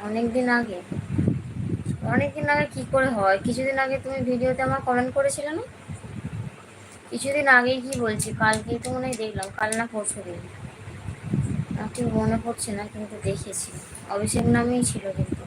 অনেকদিন আগে? অনেকদিন আগে কি করে হয়? কিছুদিন আগে তুমি ভিডিওতে আমার কমেন্ট করেছিলে না? কিছুদিন আগেই কি বলছি, কালকেই তো মনে হয় দেখলাম, কাল না পরশু দিন। আমার ঠিক মনে পড়ছে না, কিন্তু দেখেছি। অভিষেক নামেই ছিল কিন্তু।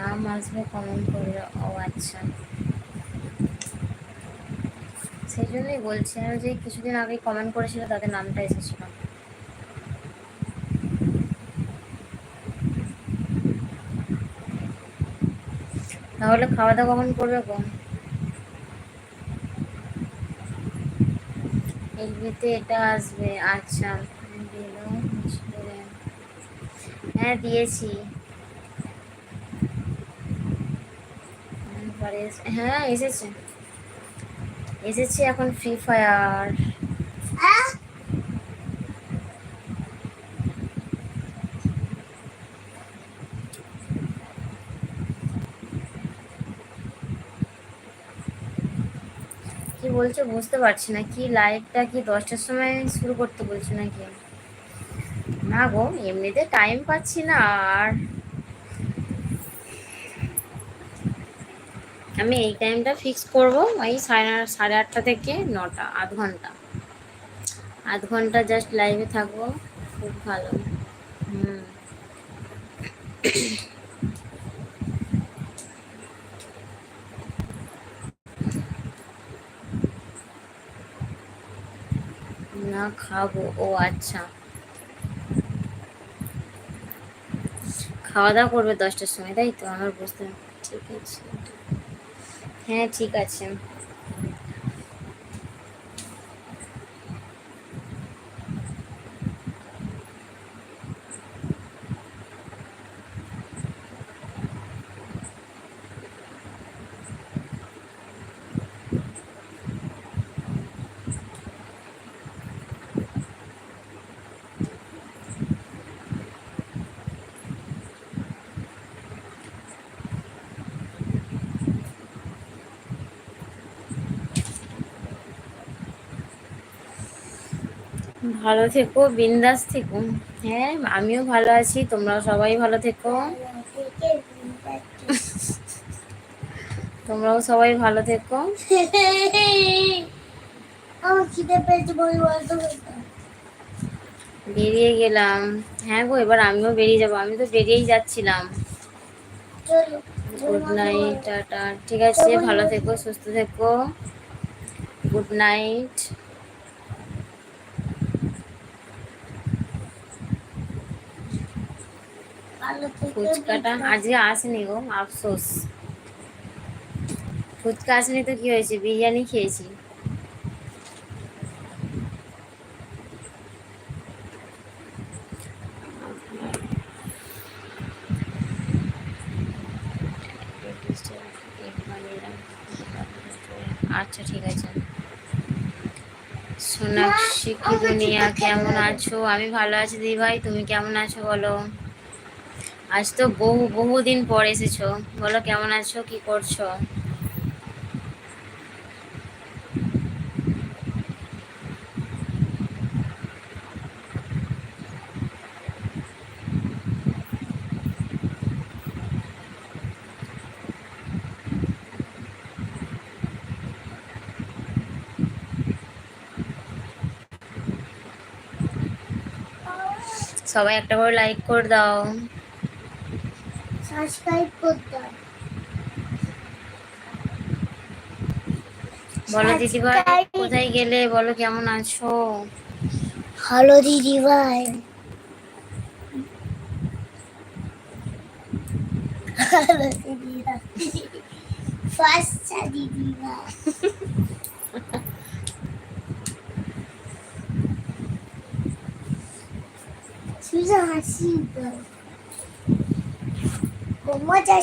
নাম আসবে কমেন্ট করলে, ও আচ্ছা। সেই জন্যই বলছিলাম যে কিছুদিন আগে কমেন্ট করেছিল, তাদের নামটা এসেছিল। তাহলে খাওয়া দাওয়া কখন করবে গো? এলবিতে এটা আসবে, আচ্ছা। দিলো, হ্যাঁ দিয়েছি। হ্যাঁ এসেছে, এসেছে এখন ফ্রি ফায়ার। কি বলছো বুঝতে পারছি না, কি লাইভটা কি 10টার সময় শুরু করতে বলছো নাকি? না গো, এমনিতে টাইম পাচ্ছি না। আর আমি এই টাইমটা ফিক্স করবো, এই সাড়ে 8টা থেকে 9টা, আধ ঘন্টা। আধ ঘন্টা জাস্ট লাইভে থাকবো, খুব ভালো। হুম। না খাবো, ও আচ্ছা। খাওয়া দাওয়া করবে 10টার সময়, তাই তো? আমার বুঝতে, ঠিক আছে। হ্যাঁ ঠিক আছে। ভালো থেকো, বিন্দাস থেকো। হ্যাঁ আমিও ভালো আছি, তোমরা সবাই ভালো থেকো। তোমরাও সবাই ভালো থেকো। বেরিয়ে গেলাম। হ্যাঁ গো, এবার আমিও বেরিয়ে যাবো, আমি তো বেরিয়েই যাচ্ছিলাম। Good night, tata. ঠিক আছে, ভালো থেকো, সুস্থ থেকো। Good night. ফুচকাটা আজকে আসেনি গো, আফসোস। ফুচকা আসেনি তো কি হয়েছে, বিরিয়ানি খেয়েছি। আচ্ছা ঠিক আছে। সোনাক্ষী কি দুনিয়া, কেমন আছো? আমি ভালো আছি দিদি ভাই, তুমি কেমন আছো বলো? আজ তো বহুদিন পর এসেছো, বলো কেমন আছো, কি করছো? সবাই একটা করে লাইক করে দাও, সাবস্ক্রাইব করে দাও। বলো দিদি ভাই, কোথায় গেলে, বলো কেমন আছো? ভালো দিদি ভাই। ভালো দিদি ভাই, ফার্স্ট দিদি ভাই। সুজা হাসি, মজা।